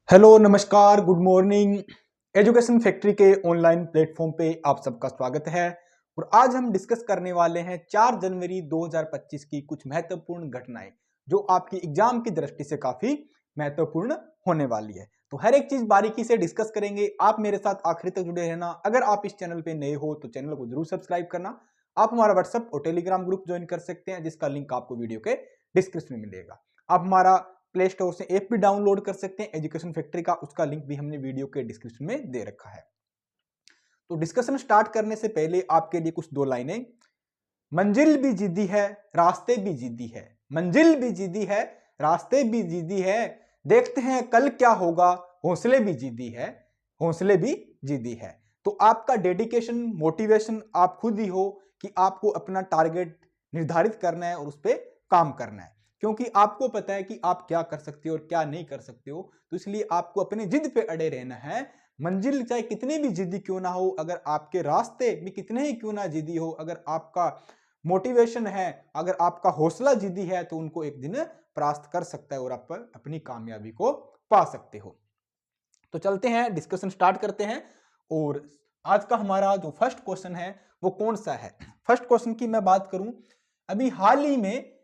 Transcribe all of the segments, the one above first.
Hello नमस्कार good morning. Education factory के online platform पे आप सबका स्वागत है और आज हम डिस्कस करने वाले हैं 4 जनवरी 2025 की कुछ महत्वपूर्ण घटनाएं जो आपकी एग्जाम की दृष्टि से काफी महत्वपूर्ण होने वाली है। तो हर एक चीज बारीकी से डिस्कस करेंगे। आप मेरे साथ आखिरी तक जुड़े रहना। अगर आप इस चैनल पे नए हो तो चैनल को जरूर सब्सक्राइब करना। आप हमारा व्हाट्सएप और टेलीग्राम ग्रुप ज्वाइन कर सकते हैं जिसका लिंक आपको वीडियो के डिस्क्रिप्शन में मिलेगा। आप हमारा प्ले स्टोर से ऐप भी डाउनलोड कर सकते हैं एजुकेशन फैक्ट्री का, उसका लिंक भी हमने वीडियो के डिस्क्रिप्शन में दे रखा है। तो डिस्कशन स्टार्ट करने से पहले आपके लिए कुछ दो लाइनें। मंजिल भी जिद्दी है, रास्ते भी जिद्दी है। मंजिल भी जिद्दी है, रास्ते भी जिद्दी है। देखते हैं कल क्या होगा, हौसले भी जिद्दी है, हौसले भी जिद्दी है। तो आपका डेडिकेशन मोटिवेशन आप खुद ही हो कि आपको अपना टारगेट निर्धारित करना है और उस पर काम करना है, क्योंकि आपको पता है कि आप क्या कर सकते हो और क्या नहीं कर सकते हो। तो इसलिए आपको अपने जिद पे अड़े रहना है। मंजिल चाहे कितनी भी जिद्दी क्यों ना हो, अगर आपके रास्ते भी कितने ही क्यों ना जिद्दी हो, अगर आपका मोटिवेशन है, अगर आपका हौसला जिद्दी है, तो उनको एक दिन परास्त कर सकता है और आप अपनी कामयाबी को पा सकते हो। तो चलते हैं, डिस्कशन स्टार्ट करते हैं। और आज का हमारा जो फर्स्ट क्वेश्चन है वो कौन सा है। फर्स्ट क्वेश्चन की मैं बात करूं, अभी हाल ही में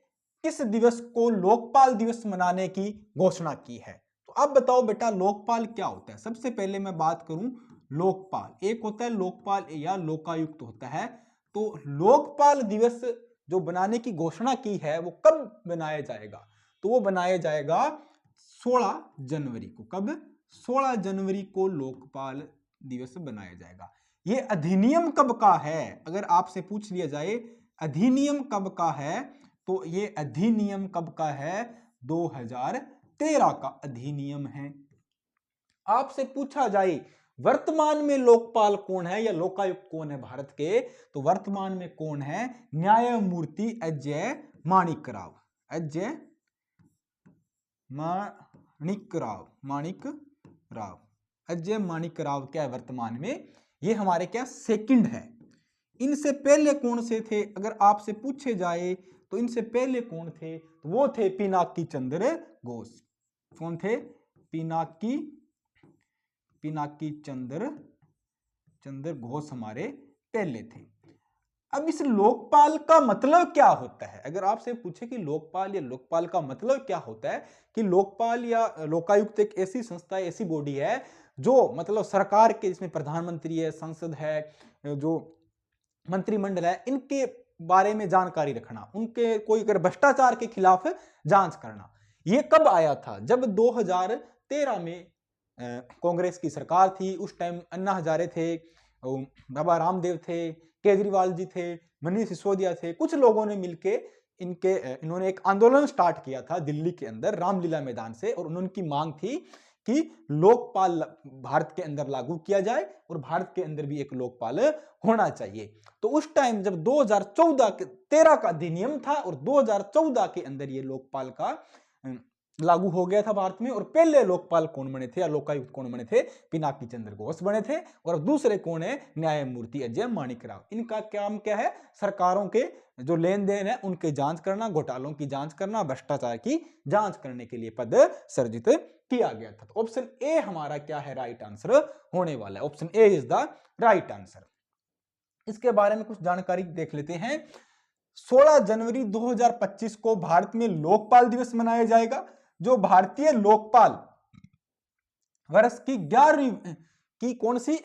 किस दिवस को लोकपाल दिवस मनाने की घोषणा की है। तो अब बताओ बेटा लोकपाल क्या होता है। सबसे पहले मैं बात करूं लोकपाल, एक होता है लोकपाल या लोकायुक्त होता है। तो लोकपाल दिवस जो बनाने की घोषणा की है वो कब बनाया जाएगा, तो वो बनाया जाएगा 16 जनवरी को। कब? 16 जनवरी को लोकपाल दिवस बनाया जाएगा। ये अधिनियम कब का है, अगर आपसे पूछ लिया जाए अधिनियम कब का है, तो ये अधिनियम कब का है, 2013 का अधिनियम है। आपसे पूछा जाए वर्तमान में लोकपाल कौन है या लोकायुक्त कौन है भारत के, तो वर्तमान में कौन है, न्यायमूर्ति अजय माणिक राव। अजय माणिक राव, माणिक राव, अजय माणिक राव क्या है वर्तमान में, ये हमारे क्या सेकंड है। इनसे पहले कौन से थे, अगर आपसे पूछे जाए तो इनसे पहले कौन थे, तो वो थे पिनाकी चंद्र घोष। कौन थे? पिनाकी चंद्र घोष हमारे पहले थे। अब इस लोकपाल का मतलब क्या होता है, अगर आपसे पूछे कि लोकपाल या लोकपाल का मतलब क्या होता है, कि लोकपाल या लोकायुक्त एक ऐसी संस्था है, ऐसी बॉडी है जो मतलब सरकार के, जिसमें प्रधानमंत्री है, संसद है, जो मंत्रिमंडल है, इनके बारे में जानकारी रखना, उनके कोई अगर भ्रष्टाचार के खिलाफ जांच करना। ये कब आया था, जब 2013 में कांग्रेस की सरकार थी। उस टाइम अन्ना हजारे थे, बाबा रामदेव थे, केजरीवाल जी थे, मनीष सिसोदिया थे, कुछ लोगों ने मिलके इन्होंने एक आंदोलन स्टार्ट किया था दिल्ली के अंदर रामलीला मैदान से, और उनकी मांग थी कि लोकपाल भारत के अंदर लागू किया जाए और भारत के अंदर भी एक लोकपाल होना चाहिए। तो उस टाइम जब 2014 के 13 का अधिनियम था और 2014 के अंदर ये लोकपाल का लागू हो गया था भारत में। और पहले लोकपाल कौन बने थे या लोकायुक्त कौन बने थे, पिनाकी चंद्र घोष बने थे। और दूसरे कौन है, न्यायमूर्ति अजय माणिक राव। इनका काम क्या है, सरकारों के जो लेन देन है उनके जांच करना, घोटालों की जांच करना, भ्रष्टाचार की जांच करने के लिए पद सर्जित किया गया था। तो ऑप्शन ए हमारा क्या है, राइट आंसर होने वाला है। Option A is the right answer. इसके बारे में कुछ जानकारी देख लेते हैं। 16 जनवरी 2025 को भारत में लोकपाल दिवस मनाया जाएगा, जो भारतीय लोकपाल वर्ष की 11वीं की कौन सी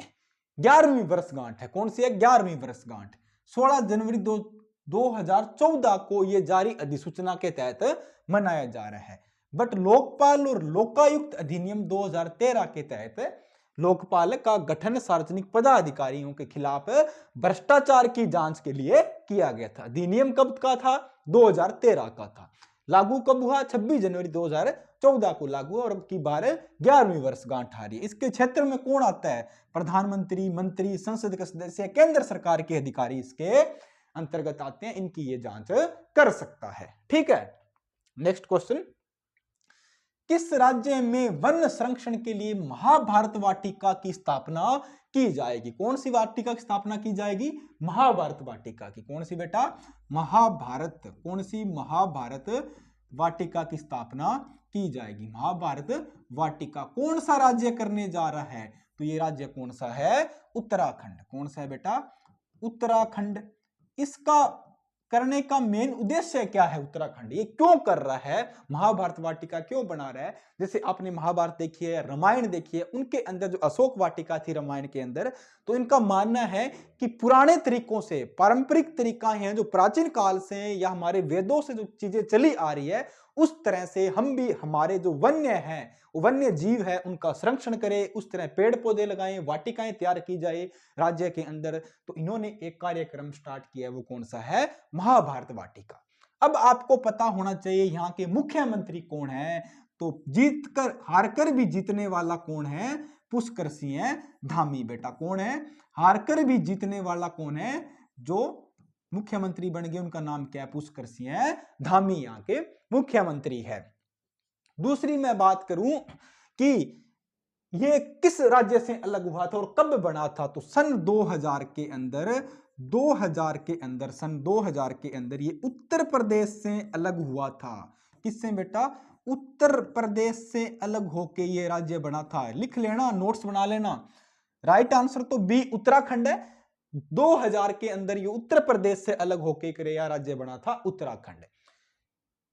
11वीं वर्षगांठ है। कौन सी है, 11वीं वर्षगांठ। 16 जनवरी 2014 को यह जारी अधिसूचना के तहत मनाया जा रहा है। बट लोकपाल और लोकायुक्त अधिनियम 2013 के तहत लोकपाल का गठन सार्वजनिक पदाधिकारियों के खिलाफ भ्रष्टाचार की जांच के लिए किया गया था। अधिनियम कब का था, 2013 का था। लागू कब हुआ, 26 जनवरी 2014 को लागू हुआ, और अब की बार 11वीं वर्षगांठ आ रही है। इसके क्षेत्र में कौन आता है, प्रधानमंत्री, मंत्री, संसद के सदस्य, केंद्र सरकार के अधिकारी इसके अंतर्गत आते हैं। इनकी ये जांच कर सकता है। ठीक है, नेक्स्ट क्वेश्चन। किस राज्य में वन संरक्षण के लिए महाभारत वाटिका की स्थापना की जाएगी। कौन सी वाटिका की स्थापना की जाएगी, महाभारत वाटिका की। कौन सी बेटा, महाभारत, कौन सी महाभारत वाटिका की स्थापना की जाएगी। महाभारत वाटिका कौन सा राज्य करने जा रहा है? तो ये राज्य कौन सा है? उत्तराखंड। कौन सा है बेटा? उत्तराखंड। इसका करने का मेन उद्देश्य क्या है? उत्तराखंड ये क्यों कर रहा है? महाभारत वाटिका क्यों बना रहा है? जैसे आपने महाभारत देखी है, रामायण देखी है, उनके अंदर जो अशोक वाटिका थी रामायण के अंदर, तो इनका मानना है कि पुराने तरीकों से, पारंपरिक तरीका है जो प्राचीन काल से या हमारे वेदों से जो चीजें चली आ रही है, उस तरह से हम भी हमारे जो वन्य हैं, वन्य जीव है, उनका संरक्षण करें, उस तरह पेड़ पौधे लगाएं, वाटिकाएं तैयार की जाए राज्य के अंदर। तो इन्होंने एक कार्यक्रम स्टार्ट किया है, वो कौन सा है? महाभारत वाटिका। अब आपको पता होना चाहिए यहाँ के मुख्यमंत्री कौन है। तो जीतकर हारकर भी जीतने वाला कौन है? पुष्कर सिंह धामी। बेटा कौन है? हारकर भी जीतने वाला कौन है? जो मुख्यमंत्री बन गए उनका नाम क्या है? पुष्कर सिंह धामी यहाँ के मुख्यमंत्री है। दूसरी मैं बात करूं कि ये किस राज्य से अलग हुआ था और कब बना था? तो सन 2000 के अंदर, सन 2000 के अंदर ये उत्तर प्रदेश से अलग हुआ था। किससे बेटा? उत्तर प्रदेश से अलग होके ये राज्य बना था। लिख लेना, नोट्स बना लेना। राइट आंसर तो बी उत्तराखंड है। 2000 के अंदर ये उत्तर प्रदेश से अलग होके यह राज्य बना था उत्तराखंड।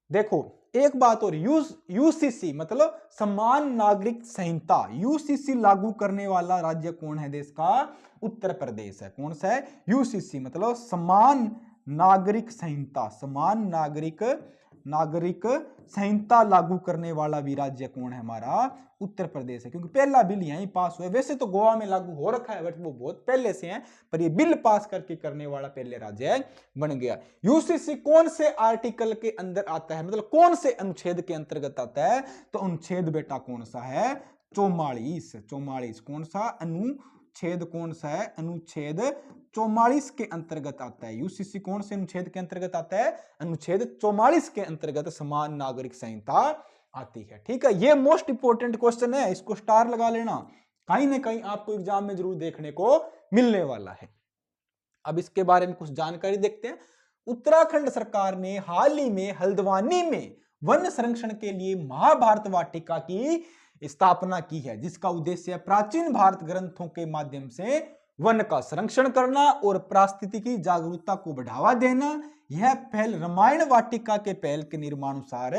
देखो एक बात और, यूसीसी मतलब समान नागरिक संहिता, यूसीसी लागू करने वाला राज्य कौन है देश का? उत्तर प्रदेश है। कौन सा है? यूसीसी मतलब समान नागरिक संहिता, समान नागरिक संहिता लागू करने वाला भी राज्य कौन है? हमारा उत्तर प्रदेश है। क्योंकि पहला बिल यहीं पास हुआ है। वैसे तो गोवा में लागू हो रखा है, बट वो बहुत पहले से है, पर ये बिल पास करके करने वाला पहले राज्य बन गया। यूसीसी कौन से आर्टिकल के अंदर आता है, मतलब कौन से अनुच्छेद के अंतर्गत आता है? तो अनुच्छेद बेटा कौन सा है? 44। कौन सा अनुच्छेद? कौन सा है? अनुच्छेद 44 के अंतर्गत आता है। यूसीसी कौन से अनुच्छेद के अंतर्गत आता है? अनुच्छेद 44 के अंतर्गत समान नागरिक संहिता आती है। ठीक है, ये मोस्ट इंपोर्टेंट क्वेश्चन है, इसको स्टार लगा लेना, कहीं ना कहीं आपको एग्जाम में जरूर देखने को मिलने वाला है। अब इसके बारे में कुछ जानकारी देखते हैं। उत्तराखंड सरकार ने हाल ही में हल्द्वानी में वन संरक्षण के लिए महाभारत वाटिका की स्थापना की है, जिसका उद्देश्य प्राचीन भारत ग्रंथों के माध्यम से वन का संरक्षण करना और पारिस्थितिकी जागरूकता को बढ़ावा देना। यह पहल रामायण वाटिका के पहल के निर्माणानुसार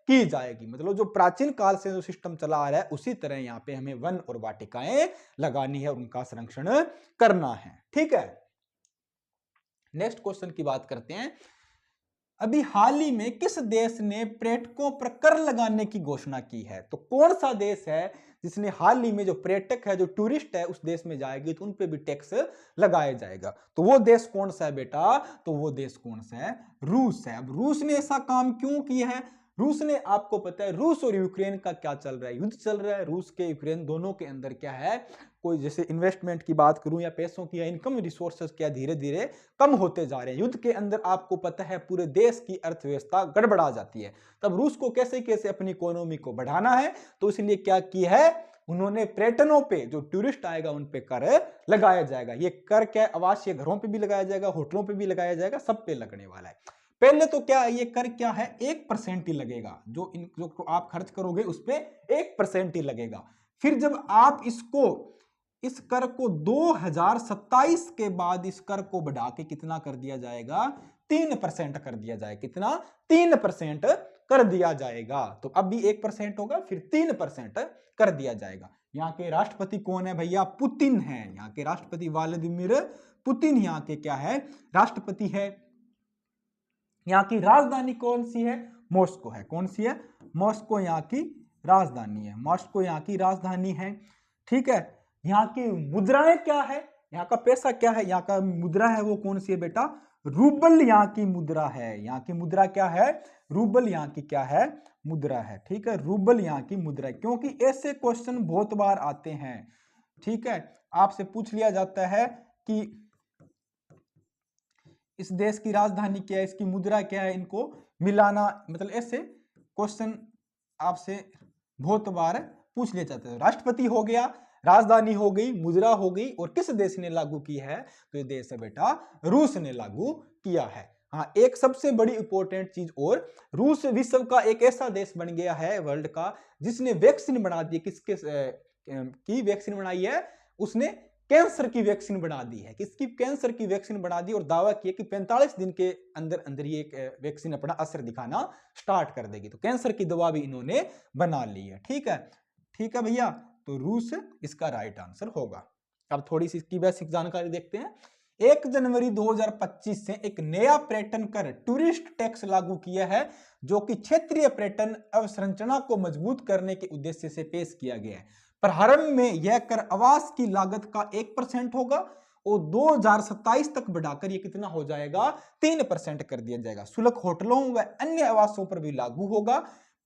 की जाएगी। मतलब जो प्राचीन काल से जो सिस्टम चला आ रहा है, उसी तरह यहाँ पे हमें वन और वाटिकाएं लगानी है और उनका संरक्षण करना है। ठीक है, नेक्स्ट क्वेश्चन की बात करते हैं। अभी हाल ही में किस देश ने पर्यटकों पर कर लगाने की घोषणा की है? तो कौन सा देश है जिसने हाल ही में, जो पर्यटक है, जो टूरिस्ट है, उस देश में जाएगी तो उन पे भी टैक्स लगाया जाएगा? तो वो देश कौन सा है बेटा? तो वो देश कौन सा है? रूस है। अब रूस ने ऐसा काम क्यों किया है? रूस ने, आपको पता है रूस और यूक्रेन का क्या चल रहा है? युद्ध चल रहा है। रूस के यूक्रेन दोनों के अंदर क्या है, कोई जैसे इन्वेस्टमेंट की बात करूं या पैसों की या इनकम रिसोर्सेज क्या धीरे धीरे कम होते जा रहे हैं। युद्ध के अंदर आपको पता है पूरे देश की अर्थव्यवस्था गड़बड़ा जाती है। तब रूस को कैसे कैसे अपनी इकोनॉमी को बढ़ाना है, तो इसलिए क्या किया है उन्होंने, पर्यटनों पे, जो टूरिस्ट आएगा उन पे कर लगाया जाएगा। ये कर क्या, आवासीय घरों पे भी लगाया जाएगा, होटलों पे भी लगाया जाएगा, सब पे लगने वाला है। पहले तो क्या ये कर क्या है, 1% ही लगेगा। जो आप खर्च करोगे उस पे 1% ही लगेगा। फिर जब आप इस कर को 2027 के बाद इस कर को बढ़ा के कितना कर दिया जाएगा? 3% कर दिया जाएगा। कितना? 3% कर दिया जाएगा। तो अब भी 1% होगा, फिर 3% कर दिया जाएगा। यहाँ के राष्ट्रपति कौन है भैया? पुतिन है। यहाँ के राष्ट्रपति व्लादिमीर पुतिन यहाँ के क्या है? राष्ट्रपति है। यहाँ की राजधानी कौन सी है? मॉस्को है। कौन सी है? मॉस्को यहाँ की राजधानी है। मॉस्को यहाँ की राजधानी है। ठीक है, यहाँ की मुद्राएं क्या है, यहाँ का पैसा क्या है, यहाँ का मुद्रा है वो कौन सी है बेटा? रूबल यहाँ की मुद्रा है। यहाँ की मुद्रा क्या है? रूबल यहाँ की क्या है? मुद्रा है। ठीक है, रूबल यहाँ की मुद्रा है। क्योंकि ऐसे क्वेश्चन बहुत बार आते हैं। ठीक है, आपसे पूछ लिया जाता है कि इस देश की राजधानी क्या है, इसकी मुद्रा क्या है, इनको मिलाना, मतलब ऐसे क्वेश्चन आपसे बहुत बार पूछ लिया जाता है। राष्ट्रपति हो गया, राजधानी हो गई, मुद्रा हो गई, और किस देश ने लागू की है? तो ये देश है बेटा रूस ने लागू किया है। हाँ, एक सबसे बड़ी इंपॉर्टेंट चीज और, रूस विश्व का एक ऐसा देश बन गया है वर्ल्ड का जिसने वैक्सीन बना दी। किसके की वैक्सीन बनाई है? उसने कैंसर की वैक्सीन बना दी है। किसकी? कैंसर की वैक्सीन बना दी और दावा किया कि 45 दिन के अंदर अंदर ये वैक्सीन अपना असर दिखाना स्टार्ट कर देगी। तो कैंसर की दवा भी इन्होंने बना ली है। ठीक है, ठीक है भैया, तो रूस इसका राइट आंसर होगा। अब थोड़ी सी इसकी बेसिक जानकारी देखते हैं। 1 जनवरी 2025 से एक नया पर्यटन कर टूरिस्ट टैक्स लागू किया है, जो कि क्षेत्रीय पर्यटन अवसंरचना को मजबूत करने के उद्देश्य से पेश किया गया है। प्रारंभ में यह कर आवास की लागत का 1% होगा और 2027 तक बढ़ाकर यह कितना हो जाएगा? 3% कर दिया जाएगा। शुल्क होटलों व अन्य आवासों पर भी लागू होगा,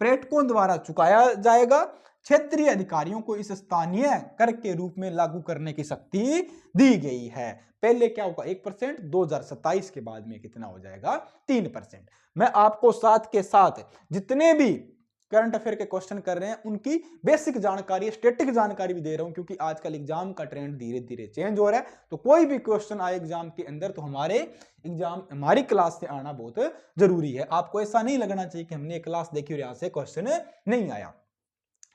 पर्यटकों द्वारा चुकाया जाएगा। क्षेत्रीय अधिकारियों को इस स्थानीय कर के रूप में लागू करने की शक्ति दी गई है। पहले क्या होगा? 1%, 2027 के बाद में कितना हो जाएगा? 3%। मैं आपको साथ के साथ जितने भी करंट अफेयर के क्वेश्चन कर रहे हैं उनकी बेसिक जानकारी, स्टैटिक जानकारी भी दे रहा हूं, क्योंकि आजकल एग्जाम का ट्रेंड धीरे धीरे चेंज हो रहा है। तो कोई भी क्वेश्चन आए एग्जाम के अंदर तो हमारी क्लास से आना बहुत जरूरी है। आपको ऐसा नहीं लगना चाहिए कि हमने क्लास देखी और यहां से क्वेश्चन नहीं आया।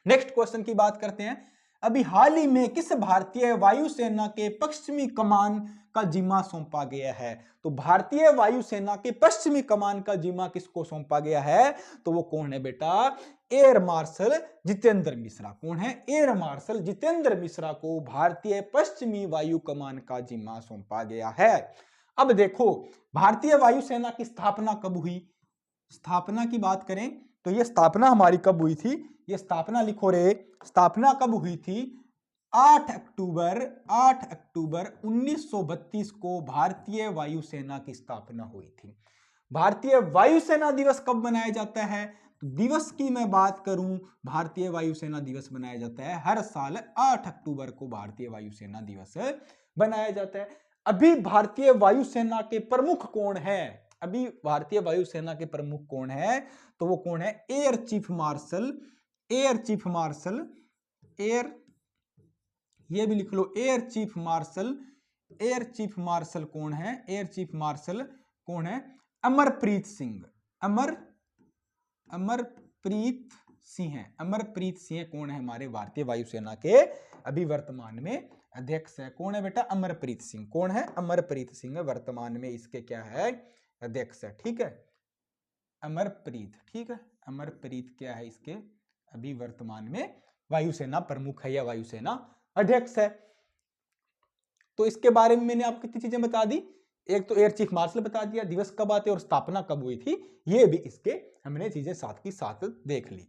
नेक्स्ट क्वेश्चन की बात करते हैं। अभी हाल ही में किस भारतीय वायुसेना के पश्चिमी कमान का जिम्मा सौंपा गया है? तो भारतीय वायुसेना के पश्चिमी कमान का जिम्मा किसको सौंपा गया है? तो वो कौन है बेटा? Air marshal Jitendra Mishra. कौन है? एयर मार्शल जितेंद्र मिश्रा को भारतीय पश्चिमी वायु कमान का जिम्मा सौंपा गया है। अब देखो, भारतीय वायुसेना की स्थापना कब हुई? स्थापना की बात करें तो ये स्थापना हमारी कब हुई थी? ये स्थापना लिखो रे, स्थापना कब हुई थी? 8 अक्टूबर 1932 को भारतीय वायुसेना की स्थापना हुई थी। भारतीय वायुसेना दिवस कब मनाया जाता है? तो दिवस की मैं बात करूं, भारतीय वायुसेना दिवस मनाया जाता है हर साल 8 अक्टूबर को भारतीय वायुसेना दिवस बनाया जाता है। अभी भारतीय वायुसेना के प्रमुख कौन है? अभी भारतीय वायुसेना के प्रमुख कौन है? तो वो कौन है? Air chief marshal, air chief marshal, air, ये भी लिख लो, air chief marshal. Air chief marshal कौन है? एयर चीफ मार्शल कौन है? अमरप्रीत सिंह। अमरप्रीत सिंह है। अमरप्रीत सिंह कौन है? हमारे भारतीय वायुसेना के अभी वर्तमान में अध्यक्ष है। कौन है बेटा? अमरप्रीत सिंह। कौन है? अमरप्रीत सिंह वर्तमान में इसके क्या है? अध्यक्ष है। ठीक है, अमरप्रीत। ठीक है, अमरप्रीत क्या है? इसके अभी वर्तमान में वायुसेना प्रमुख है या वायुसेना अध्यक्ष है। तो इसके बारे में मैंने आपको कितनी चीजें बता दी। एक तो एयर चीफ मार्शल बता दिया, दिवस कब आते और स्थापना कब हुई थी, ये भी इसके हमने चीजें साथ की साथ देख ली।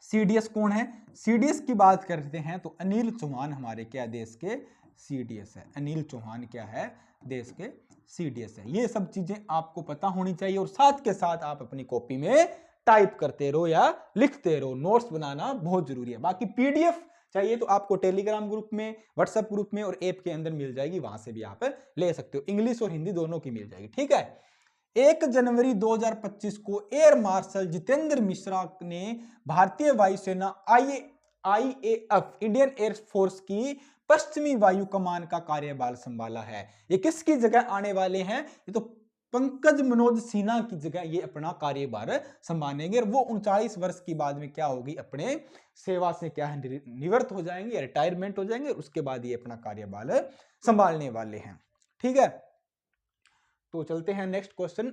सीडीएस कौन है? सीडीएस की बात करते हैं तो अनिल चौहान हमारे क्या देश के सीडीएस है। अनिल चौहान क्या है? देश के सीडीएस है। ये सब चीजें आपको पता होनी चाहिए और साथ के साथ आप अपनी कॉपी में टाइप करते रहो या लिखते रहो। नोट्स बनाना बहुत जरूरी है। बाकी पीडीएफ चाहिए तो आपको टेलीग्राम ग्रुप में, व्हाट्सएप ग्रुप में और ऐप के अंदर मिल जाएगी, वहां से भी आप ले सकते हो। इंग्लिश और हिंदी दोनों की मिल जाएगी। ठीक है, 1 जनवरी 2025 को एयर मार्शल जितेंद्र मिश्रा ने भारतीय वायुसेना आईएएफ इंडियन एयर फोर्स की पश्चिमी वायु कमान का कार्यभार संभाला है। ये किसकी जगह आने वाले हैं? ये तो पंकज मनोज सिन्हा की जगह ये अपना कार्यभार संभालेंगे और वो 39 वर्ष की बाद में क्या होगी? अपने सेवा से क्या है? निवृत्त हो जाएंगे, रिटायरमेंट हो जाएंगे। उसके बाद ये अपना कार्यभार संभालने वाले हैं। ठीक है, तो चलते हैं नेक्स्ट क्वेश्चन।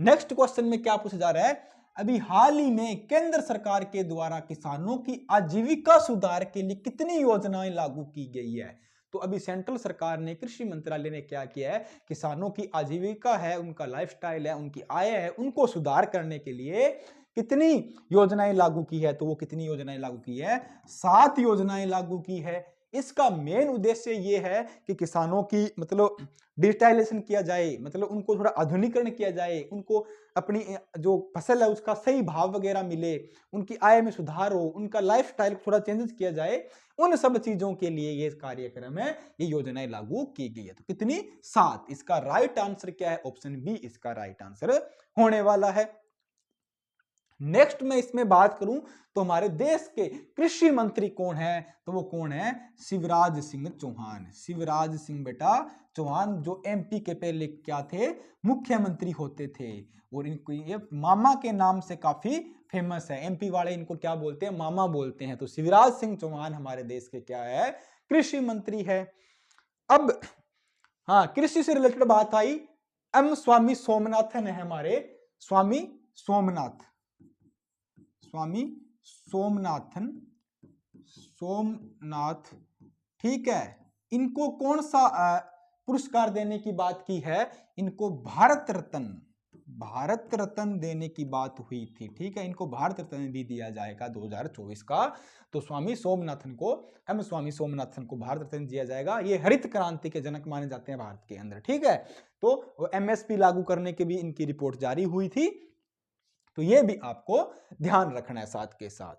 नेक्स्ट क्वेश्चन में क्या पूछा जा रहा है? अभी हाल ही में केंद्र सरकार के द्वारा किसानों की आजीविका सुधार के लिए कितनी योजनाएं लागू की गई है? तो अभी सेंट्रल सरकार ने, कृषि मंत्रालय ने क्या किया है? किसानों की आजीविका है, उनका लाइफस्टाइल है, उनकी आय है, उनको सुधार करने के लिए कितनी योजनाएं लागू की है? तो वो कितनी योजनाएं लागू की है? 7 योजनाएं लागू की है। इसका मेन उद्देश्य ये है कि किसानों की मतलब डिजिटाइजेशन किया जाए, मतलब उनको थोड़ा आधुनिकीकरण किया जाए, उनको अपनी जो फसल है उसका सही भाव वगैरह मिले, उनकी आय में सुधार हो, उनका लाइफस्टाइल थोड़ा चेंजेस किया जाए। उन सब चीजों के लिए ये कार्यक्रम है, ये योजनाएं लागू की गई है। तो कितनी? 7। इसका राइट आंसर क्या है? ऑप्शन बी इसका राइट आंसर होने वाला है। नेक्स्ट मैं इसमें बात करूं तो हमारे देश के कृषि मंत्री कौन है, तो वो कौन है, शिवराज सिंह चौहान। शिवराज सिंह बेटा चौहान, जो एमपी के पहले क्या थे, मुख्यमंत्री होते थे, और इनको ये मामा के नाम से काफी फेमस है। एमपी वाले इनको क्या बोलते हैं, मामा बोलते हैं। तो शिवराज सिंह चौहान हमारे देश के क्या है, कृषि मंत्री है। अब हाँ, कृषि से रिलेटेड बात आई, एम स्वामी सोमनाथन है हमारे, स्वामी सोमनाथ, स्वामी सोमनाथन, सोमनाथ, ठीक है। इनको कौन सा पुरस्कार देने की बात की है, इनको भारत रत्न, भारत रत्न देने की बात हुई थी, ठीक है। इनको भारत रत्न भी दिया जाएगा 2024 का। तो स्वामी सोमनाथन को, एम स्वामी सोमनाथन को भारत रत्न दिया जाएगा। ये हरित क्रांति के जनक माने जाते हैं भारत के अंदर, ठीक है। तो एमएसपी लागू करने की भी इनकी रिपोर्ट जारी हुई थी, तो ये भी आपको ध्यान रखना है। साथ के साथ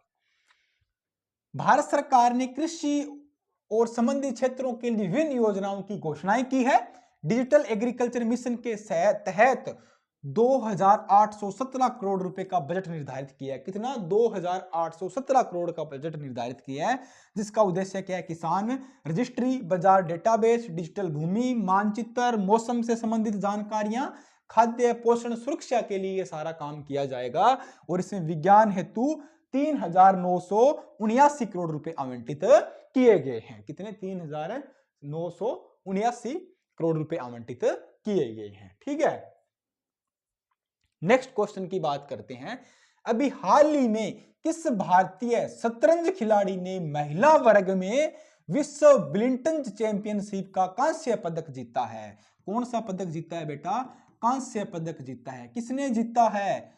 भारत सरकार ने कृषि और संबंधित क्षेत्रों के लिए विभिन्न योजनाओं की घोषणाएं की है। डिजिटल एग्रीकल्चर मिशन के तहत 2817 करोड़ रुपए का बजट निर्धारित किया है। कितना, 2817 करोड़ का बजट निर्धारित किया है, जिसका उद्देश्य क्या है, किसान रजिस्ट्री, बाजार डेटाबेस, डिजिटल भूमि मानचित्र, मौसम से संबंधित जानकारियां, खाद्य पोषण सुरक्षा के लिए ये सारा काम किया जाएगा। और इसमें विज्ञान हेतु 3979 करोड़ रुपए आवंटित किए गए हैं। कितने, 3979 करोड़ रुपए आवंटित किए गए हैं, ठीक है। नेक्स्ट क्वेश्चन की बात करते हैं। अभी हाल ही में किस भारतीय शतरंज खिलाड़ी ने महिला वर्ग में विश्व बैडमिंटन चैंपियनशिप का कांस्य पदक जीता है? कौन सा पदक जीता है बेटा, कांस्य पदक जीता है। किसने जीता है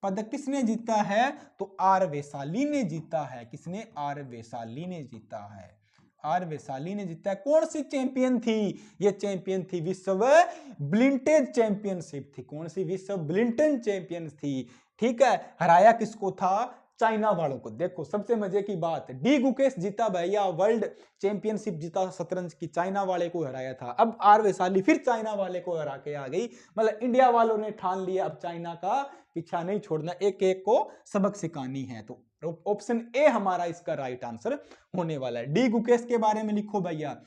पदक, किसने जीता है, तो आर वैशाली ने जीता है। किसने, आर वैशाली ने जीता है, आर वैशाली ने जीता है। कौन सी चैंपियन थी, ये चैंपियन थी विश्व बैडमिंटन चैंपियनशिप थी। कौन सी, विश्व बैडमिंटन चैंपियन थी, ठीक है। हराया किसको था, चाइना वालों को। देखो सबसे मजे की बात, डी गुकेश जीता भैया, वर्ल्ड चैंपियनशिप जीता शतरंज की, चाइना वाले को हराया था। अब आर वैशाली फिर चाइना वाले को हरा के आ गई, मतलब इंडिया वालों ने ठान लिया अब चाइना का पीछा नहीं छोड़ना, एक एक को सबक सिखानी है। तो ऑप्शन ए हमारा इसका राइट आंसर होने वाला है। डी गुकेश के बारे में लिखो भैया,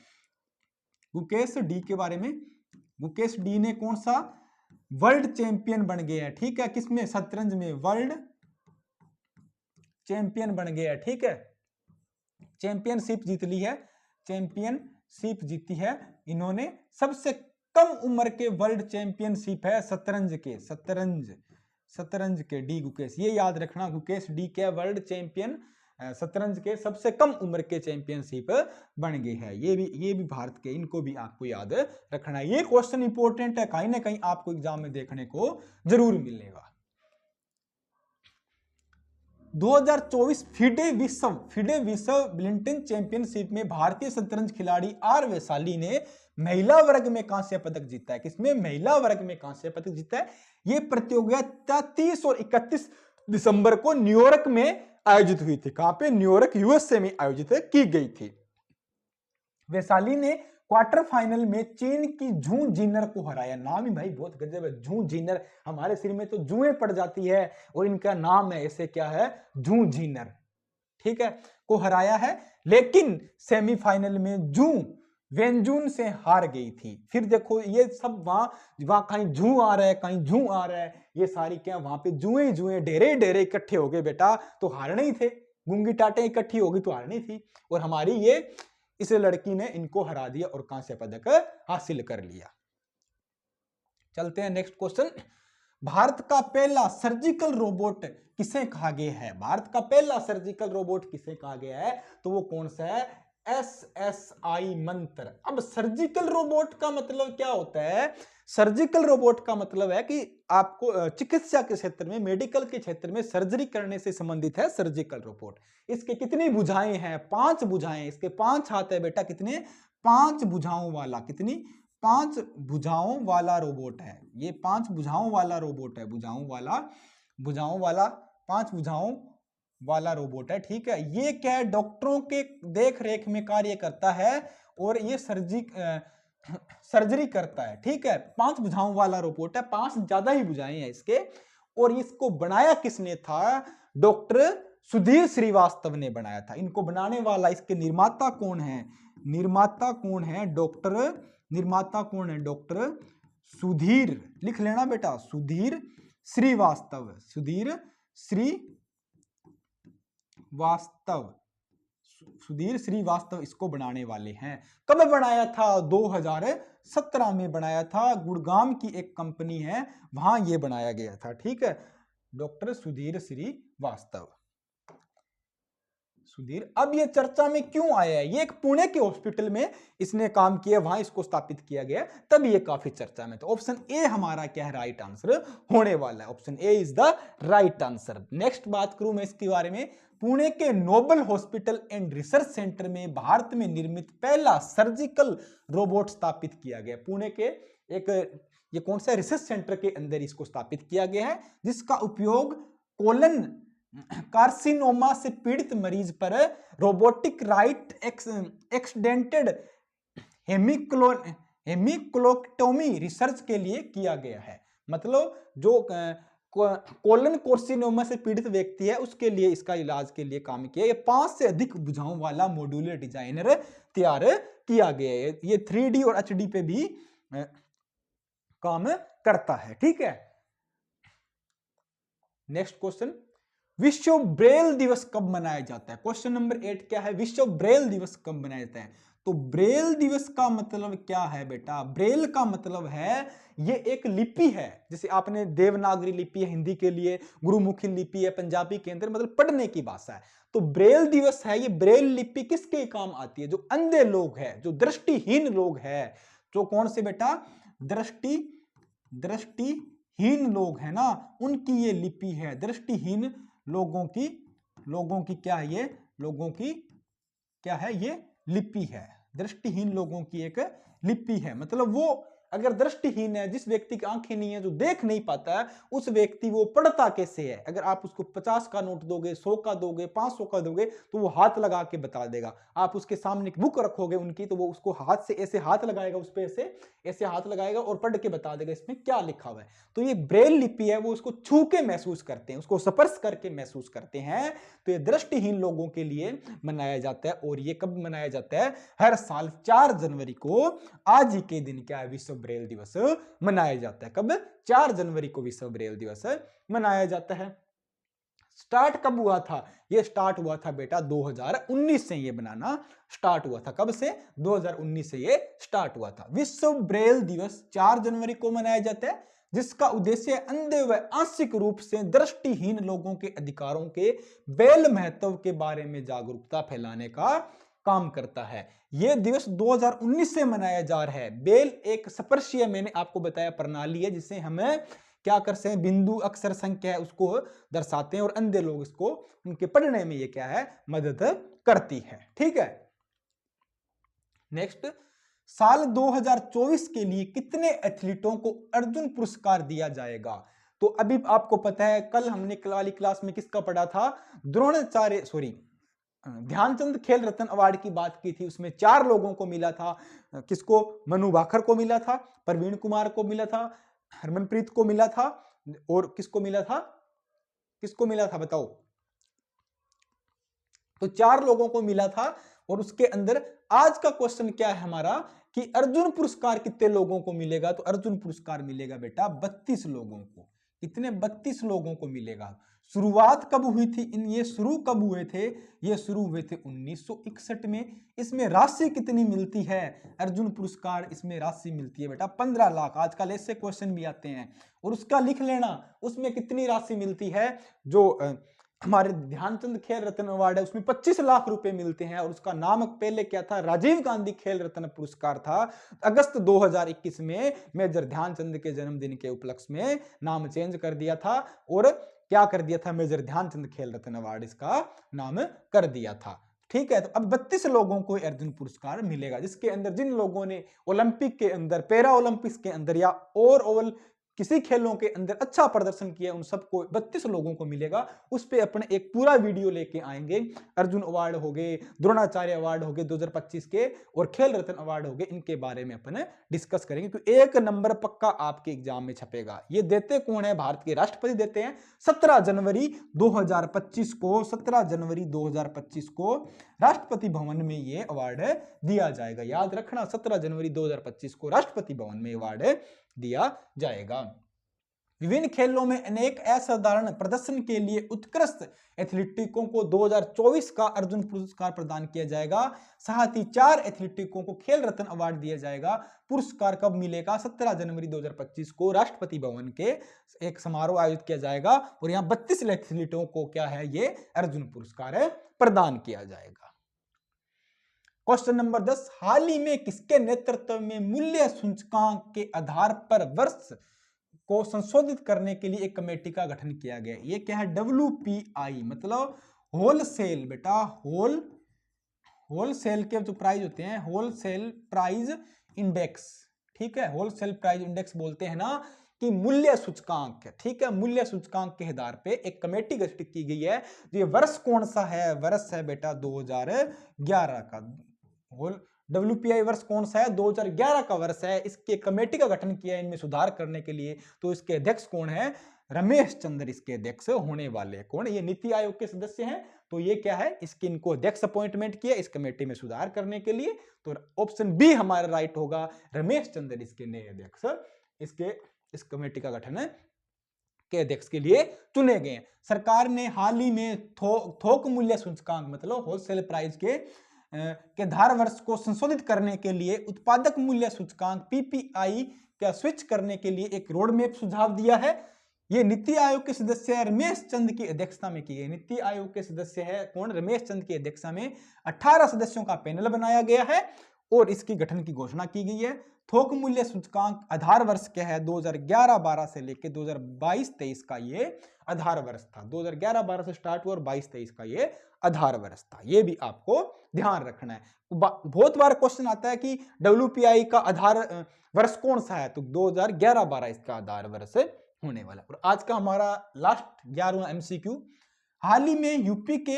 गुकेश डी के बारे में, गुकेश डी ने कौन सा, वर्ल्ड चैंपियन बन गया है, ठीक है। किसमें, शतरंज में वर्ल्ड चैंपियन बन गया है, ठीक है। चैंपियनशिप जीत ली है, चैंपियनशिप जीती है इन्होंने। सबसे कम उम्र के वर्ल्ड चैंपियनशिप है शतरंज के, शतरंज के डी गुकेश, ये याद रखना, गुकेश डी के वर्ल्ड चैंपियन शतरंज के सबसे कम उम्र के चैंपियनशिप बन गई है। ये भी भारत के, इनको भी आपको याद रखना है। ये क्वेश्चन इंपॉर्टेंट है, कहीं ना कहीं आपको एग्जाम में देखने को जरूर मिलेगा। 2024 फिडे विश्व बैडमिंटन चैंपियनशिप में भारतीय शतरंज खिलाड़ी आर वैशाली ने महिला वर्ग में कांस्य पदक जीता है। किसमें, महिला वर्ग में कांस्य पदक जीता है। यह प्रतियोगिता 30 और 31 दिसंबर को न्यूयॉर्क में आयोजित हुई थी। कहां पे, न्यूयॉर्क यूएसए में आयोजित की गई थी। वैशाली ने क्वार्टर फाइनल में चीन की झू जीनर को हराया। नाम ही भाई बहुत गजब है, झू जीनर, हमारे सिर में तो जुएं पड़ जाती है और इनका नाम है ऐसे, क्या है, झू जीनर, ठीक है, को हराया है। लेकिन सेमीफाइनल में जू वेंजून से हार गई थी। फिर देखो ये सब वहां कहीं झू आ रहा है, कहीं झू आ रहा है, ये सारी क्या, वहां पे जुएं ढेरे इकट्ठे हो गए बेटा, तो हारने ही थे। गुंगी टाटे इकट्ठी होगी तो हारनी थी, और हमारी ये इस लड़की ने इनको हरा दिया और कांस्य पदक हासिल कर लिया। चलते हैं नेक्स्ट क्वेश्चन। भारत का पहला सर्जिकल रोबोट किसे कहा गया है? भारत का पहला सर्जिकल रोबोट किसे कहा गया है? तो वो कौन सा है? SSI मंत्र। अब सर्जिकल रोबोट का मतलब क्या होता है? सर्जिकल रोबोट का मतलब है कि आपको चिकित्सा के क्षेत्र में, मेडिकल के क्षेत्र में सर्जरी करने से संबंधित है सर्जिकल रोबोट। इसके कितनी भुजाएं हैं? 5 भुजाएं। इसके 5 हाथ है बेटा, कितने? 5 भुजाओं वाला। कितनी? 5 भुजाओं वाला रोबोट है ये। 5 भुजाओं वाला रोबोट है, भुजाओं वाला 5 भुजाओं वाला रोबोट है, ठीक है। ये क्या है? डॉक्टरों के देख रेख में कार्य करता है और ये सर्जरी करता है, ठीक है। 5 भुजाओं वाला रोबोट है, 5 ज्यादा ही भुजाएं हैं इसके, और इसको बनाया किसने था? डॉक्टर सुधीर श्रीवास्तव ने बनाया था। इनको बनाने वाला, इसके निर्माता कौन है? निर्माता कौन है? निर्माता कौन है? डॉक्टर सुधीर, लिख लेना बेटा, सुधीर श्रीवास्तव। सुधीर श्रीवास्तव इसको बनाने वाले हैं। कब बनाया था? 2017 में बनाया था। गुड़गांव की एक कंपनी है, वहां ये बनाया गया था। ठीक है, डॉक्टर सुधीर श्रीवास्तव। अब ये चर्चा में क्यों आया है? ये एक पुणे के हॉस्पिटल में इसने काम किया, वहां इसको स्थापित किया गया, तब ये काफी चर्चा में। तो ऑप्शन ए हमारा क्या है? राइट आंसर होने वाला है। Option A is the right answer. Next बात करूं मैं इसके बारे में, पुणे के Noble hospital and research centre में भारत में निर्मित पहला सर्जिकल रोबोट स्थापित किया गया। पुणे के एक, ये कौन सा रिसर्च सेंटर के अंदर इसको स्थापित किया गया है, जिसका उपयोग कोलन कार्सिनोमा से पीड़ित मरीज पर रोबोटिक राइट एक्सडेंटेड हेमिक्लोक्टोमी रिसर्च के लिए किया गया है। मतलब जो कोलन कार्सिनोमा से पीड़ित व्यक्ति है, उसके लिए, इसका इलाज के लिए काम किया। ये 5 से अधिक भुजाओं वाला मॉड्यूलर डिजाइनर तैयार किया गया है। ये 3D और HD पे भी काम करता है। ठीक है, नेक्स्ट क्वेश्चन, विश्व ब्रेल दिवस कब मनाया जाता है? क्वेश्चन नंबर 8 क्या है? विश्व ब्रेल दिवस कब मनाया जाता है? तो ब्रेल दिवस का मतलब क्या है बेटा? ब्रेल का मतलब है, ये एक लिपि है। जैसे आपने देवनागरी लिपि है हिंदी के लिए, गुरुमुखी लिपि है पंजाबी के अंदर, मतलब पढ़ने की भाषा है। तो ब्रेल दिवस है, ये ब्रेल लिपि किसके काम आती है? जो अंधे लोग हैं, जो दृष्टिहीन लोग हैं, जो कौन से बेटा? दृष्टिहीन लोग हैं ना, उनकी ये लिपि है। दृष्टिहीन लोगों की क्या है ये? लोगों की क्या है? ये लिपि है। दृष्टिहीन लोगों की एक लिपि है। मतलब वो अगर दृष्टिहीन है, जिस व्यक्ति की आंखें नहीं है, जो देख नहीं पाता है, उस व्यक्ति वो पढ़ता कैसे है? अगर आप उसको 50 का नोट दोगे, 100 का दोगे, 500 का दोगे, तो वो हाथ लगा के बता देगा। आप उसके सामने एक बुक रखोगे उनकी, तो वो उसको हाथ से ऐसे हाथ लगाएगा, उस पे ऐसे हाथ लगाएगा और पढ़ के बता देगा इसमें क्या लिखा हुआ है। तो ये ब्रेल लिपि है, वो उसको छू के महसूस करते हैं, उसको स्पर्श करके महसूस करते हैं। तो ये दृष्टिहीन लोगों के लिए मनाया जाता है। और ये कब मनाया जाता है? हर साल 4 जनवरी को, आज ही के दिन क्या है? विश्व ब्रेल दिवस मनाया जाता है। कब? 4 जनवरी को विश्व ब्रेल दिवस मनाया जाता है। स्टार्ट कब हुआ था? ये स्टार्ट हुआ था बेटा 2019 से, ये बनाना स्टार्ट हुआ था। कब से? 2019 से ये स्टार्ट हुआ था। विश्व ब्रेल दिवस 4 जनवरी को मनाया जाता है, जिसका उद्देश्य अंधे व आंशिक रूप से दृष्टिहीन लोगों के अधिकारों के ब्रेल महत्व के बारे में जागरूकता फैलाने का काम करता है। यह दिवस 2019 से मनाया जा रहा है। ब्रेल एक स्पर्शीय, मैंने आपको बताया, प्रणाली है, जिसे हमें क्या कर सकते हैं? बिंदु अक्षर संख्या है उसको दर्शाते हैं, और अंधे लोग इसको उनके पढ़ने में ये क्या है? मदद करती है। ठीक है, नेक्स्ट, साल 2024 के लिए कितने एथलीटों को अर्जुन पुरस्कार दिया जाएगा? तो अभी आपको पता है, कल हमने वाली क्लास में किसका पढ़ा था? ध्यानचंद खेल रत्न अवार्ड की बात की थी। उसमें 4 लोगों को मिला था। किसको? मनु भाकर को मिला था, प्रवीण कुमार को मिला था, हरमनप्रीत को मिला था, और किसको मिला था? किसको मिला था बताओ? तो 4 लोगों को मिला था। और उसके अंदर आज का क्वेश्चन क्या है हमारा, कि अर्जुन पुरस्कार कितने लोगों को मिलेगा? तो अर्जुन पुरस्कार मिलेगा बेटा 32 लोगों को। कितने? 32 लोगों को मिलेगा। शुरुआत कब हुई थी? ये शुरू कब हुए थे? ये शुरू हुए थे 1961 में। इसमें राशि कितनी मिलती है? अर्जुन पुरस्कार, इसमें राशि मिलती है बेटा 15 लाख। आजकल ऐसे क्वेश्चन भी आते हैं, और उसका लिख लेना, उसमें कितनी राशि मिलती है। जो हमारे ध्यानचंद खेल रत्न अवार्ड है, उसमें 25 लाख रुपए मिलते हैं। और उसका नाम पहले क्या था? राजीव गांधी खेल रत्न पुरस्कार था। अगस्त 2021 में मेजर ध्यानचंद के जन्मदिन के उपलक्ष्य में नाम चेंज कर दिया था, और क्या कर दिया था? मेजर ध्यानचंद खेल रत्न अवार्ड इसका नाम कर दिया था। ठीक है, तो अब 32 लोगों को अर्जुन पुरस्कार मिलेगा, जिसके अंदर जिन लोगों ने ओलंपिक के अंदर, पैरा ओलंपिक्स के अंदर, या और किसी खेलों के अंदर अच्छा प्रदर्शन किया उन सबको 32 लोगों को मिलेगा। उस पे अपने एक पूरा वीडियो लेके आएंगे। अर्जुन अवार्ड हो गए, द्रोणाचार्य अवार्ड हो गए 2025 के, और खेल रत्न अवार्ड हो गए, इनके बारे में अपन डिस्कस करेंगे, क्योंकि एक नंबर पक्का आपके एग्जाम में छपेगा। ये देते कौन है? भारत के राष्ट्रपति देते हैं 17 जनवरी 2025 को। 17 जनवरी 2025 को राष्ट्रपति भवन में ये अवार्ड दिया जाएगा। याद रखना, 17 जनवरी 2025 को राष्ट्रपति भवन में अवार्ड दिया जाएगा। विभिन्न खेलों में अनेक असाधारण प्रदर्शन के लिए उत्कृष्ट एथलीटों को 2024 का अर्जुन पुरस्कार प्रदान किया जाएगा। साथ ही 4 एथलीटों को खेल रत्न अवार्ड दिया जाएगा। पुरस्कार कब मिलेगा? 17 जनवरी 2025 को राष्ट्रपति भवन के एक समारोह आयोजित किया जाएगा, और यहाँ 32 एथलीटों को क्या है, ये अर्जुन पुरस्कार प्रदान किया जाएगा। क्वेश्चन नंबर 10, हाल ही में किसके नेतृत्व में मूल्य सूचकांक के आधार पर वर्ष को संशोधित करने के लिए एक कमेटी का गठन किया गया? ये क्या है? WPI, मतलब होलसेल, बेटा होलसेल के जो प्राइस होते हैं, होलसेल प्राइस इंडेक्स, ठीक है, होलसेल प्राइस इंडेक्स बोलते हैं ना, कि मूल्य सूचकांक, ठीक है, मूल्य सूचकांक के आधार पे एक कमेटी गठित की गई है। ये वर्ष कौन सा है? वर्ष है बेटा 2011 का। WPI वर्ष कौन सा है? 2011 का वर्ष है। इसके कमेटी का गठन किया है इनमें सुधार करने के लिए। तो इसके अध्यक्ष कौन है? रमेश चंद्र इसके अध्यक्ष होने वाले। कौन? ये नीति आयोग के सदस्य हैं। तो ये क्या है? इसके इनको अध्यक्ष अपॉइंटमेंट किया इस कमेटी में सुधार करने के लिए। तो ऑप्शन बी हमारा राइट होगा, रमेश चंद्र इसके नए अध्यक्ष इस कमेटी का गठन के अध्यक्ष के लिए चुने गए। सरकार ने हाल ही में थोक मूल्य सूचकांक, मतलब होलसेल प्राइस के धार वर्ष को संशोधित करने के लिए उत्पादक मूल्य सूचकांक PPI का स्विच करने के लिए एक रोड मैप सुझाव दिया है। ये नीति आयोग के सदस्य रमेश चंद की अध्यक्षता में की गई। नीति आयोग के सदस्य है कौन? रमेश चंद की अध्यक्षता में 18 सदस्यों का पैनल बनाया गया है और इसकी गठन की घोषणा की गई है। थोक मूल्य सूचकांक आधार वर्ष क्या है? 2011-12 से लेकर 2022-23 का ये आधार वर्ष था। 2011-12 से स्टार्ट हुआ और 22-23 का ये आधार वर्ष था। ये भी आपको ध्यान रखना है। बहुत बार क्वेश्चन आता है कि WPI का आधार वर्ष कौन सा है? तो 2011-12 इसका आधार वर्ष होने वाला। और आज का हमारा लास्ट 11वां MCQ, हाल ही में यूपी के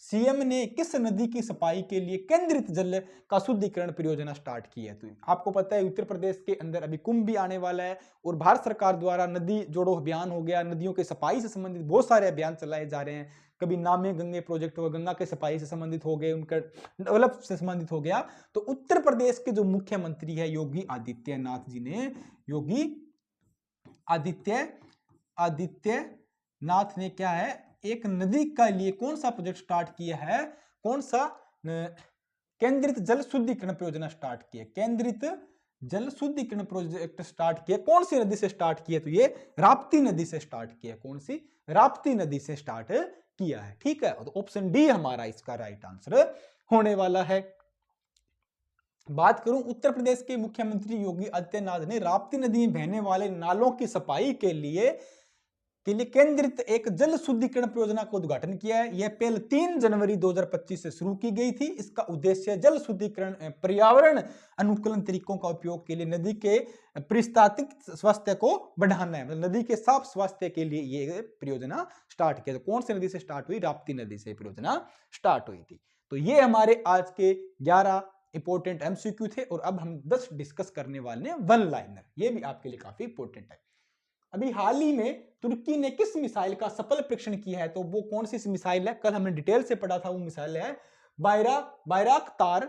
सीएम ने किस नदी की सफाई के लिए केंद्रित जल का शुद्धिकरण परियोजना स्टार्ट की है? तो आपको पता है उत्तर प्रदेश के अंदर अभी कुंभ भी आने वाला है और भारत सरकार द्वारा नदी जोड़ो अभियान हो गया। नदियों की सफाई से संबंधित बहुत सारे अभियान चलाए जा रहे हैं। कभी नामे गंगे प्रोजेक्ट हो, गंगा के सफाई से संबंधित हो गए, उनका डेवलप से संबंधित हो गया। तो उत्तर प्रदेश के जो मुख्यमंत्री है योगी आदित्यनाथ जी ने, योगी आदित्यनाथ ने क्या है, एक नदी के लिए कौन सा प्रोजेक्ट स्टार्ट किया है? कौन सा? केंद्रित जल शुद्धिकरण परियोजना स्टार्ट किया। केंद्रित जल शुद्धिकरण प्रोजेक्ट स्टार्ट किया। कौन सी नदी से स्टार्ट किया? तो ये राप्ती नदी से स्टार्ट किया। कौन सी? राप्ती नदी से स्टार्ट किया है। ठीक है, तो ऑप्शन डी हमारा इसका राइट आंसर होने वाला है। बात करूं उत्तर प्रदेश के मुख्यमंत्री योगी आदित्यनाथ ने राप्ती नदी में बहने वाले नालों की सफाई के लिए केंद्रित एक जल शुद्धिकरण परियोजना का उद्घाटन किया है। यह पहले 3 जनवरी 2025 से शुरू की गई थी। इसका उद्देश्य जल शुद्धिकरण, पर्यावरण अनुकूलन तरीकों का उपयोग के लिए नदी के परिस्थितिक स्वास्थ्य को बढ़ाना है। मतलब नदी के साफ स्वास्थ्य के लिए ये परियोजना स्टार्ट किया। तो कौन सी नदी से स्टार्ट हुई? राप्ती नदी से परियोजना स्टार्ट हुई थी। तो ये हमारे आज के 11 इंपॉर्टेंट MCQ थे और अब हम 10 डिस्कस करने वाले हैं वन लाइनर। ये भी आपके लिए काफी इंपॉर्टेंट है। अभी हाल ही में तुर्की ने किस मिसाइल का सफल परीक्षण किया है? तो वो कौन सी मिसाइल है? कल हमने डिटेल से पढ़ा था। वो मिसाइल है बायराक्तार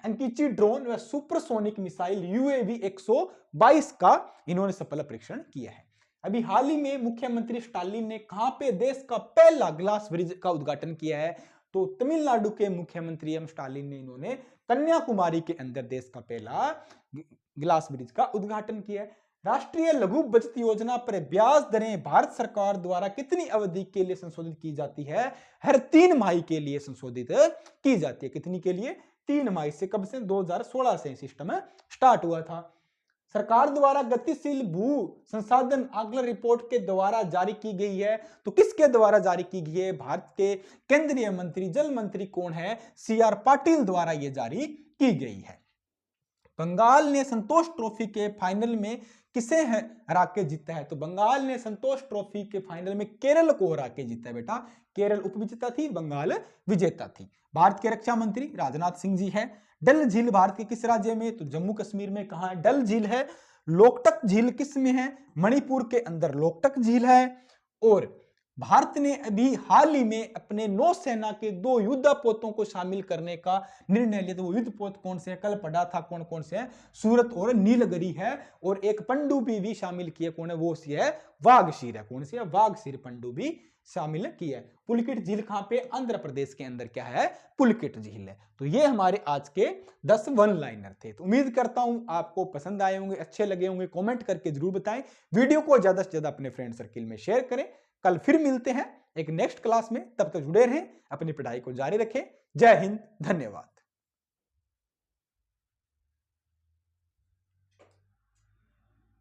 एंकीची ड्रोन व सुपरसोनिक मिसाइल UAV 122 का इन्होंने सफल परीक्षण किया है। अभी हाल ही में मुख्यमंत्री स्टालिन ने कहां पे देश का पहला ग्लास ब्रिज का उद्घाटन किया है? तो तमिलनाडु के मुख्यमंत्री स्टालिन ने इन्होंने कन्याकुमारी के अंदर देश का पहला ग्लास ब्रिज का उद्घाटन किया है। राष्ट्रीय लघु बचत योजना पर ब्याज दरें भारत सरकार द्वारा कितनी अवधि के लिए संशोधित की जाती है? हर 3 माह के लिए संशोधित की जाती है। कितनी के लिए? 3 माह से। कब से? 2016 से सिस्टम स्टार्ट हुआ था। सरकार द्वारा गतिशील भू संसाधन आकलन रिपोर्ट के द्वारा जारी की गई है। तो किसके द्वारा जारी की गई है? भारत के केंद्रीय मंत्री जल मंत्री कौन है? CR पाटिल द्वारा यह जारी की गई है। बंगाल ने संतोष ट्रॉफी के फाइनल में किसे है हरा के जीता है? तो बंगाल ने संतोष ट्रॉफी के फाइनल में केरल को हरा के जीता है बेटा। केरल उपविजेता थी, बंगाल विजेता थी। भारत के रक्षा मंत्री राजनाथ सिंह जी है। डल झील भारत के किस राज्य में? तो जम्मू कश्मीर में। कहां है? डल झील है। लोकटक झील किस में है? मणिपुर के अंदर लोकटक झील है। और भारत ने अभी हाल ही में अपने नौसेना के 2 युद्धपोतों को शामिल करने का निर्णय लिया। तो वो युद्धपोत कौन से हैं? कल पढ़ा था कौन कौन से हैं? सूरत और नीलगिरी है। और एक पनडुब्बी भी शामिल किया। कौन है? वो सी है वाघशीर है। कौन सी है? वाघशीर पनडुब्बी शामिल किया है। पुलकित झील कहां पे? आंध्र प्रदेश के अंदर क्या है? पुलकित झील है। तो ये हमारे आज के 10 वन लाइनर थे। तो उम्मीद करता हूं आपको पसंद आए होंगे, अच्छे लगे होंगे। कमेंट करके जरूर बताएं। वीडियो को ज्यादा से ज्यादा अपने फ्रेंड सर्किल में शेयर करें। कल फिर मिलते हैं एक नेक्स्ट क्लास में। तब तक जुड़े रहें, अपनी पढ़ाई को जारी रखें। जय हिंद, धन्यवाद।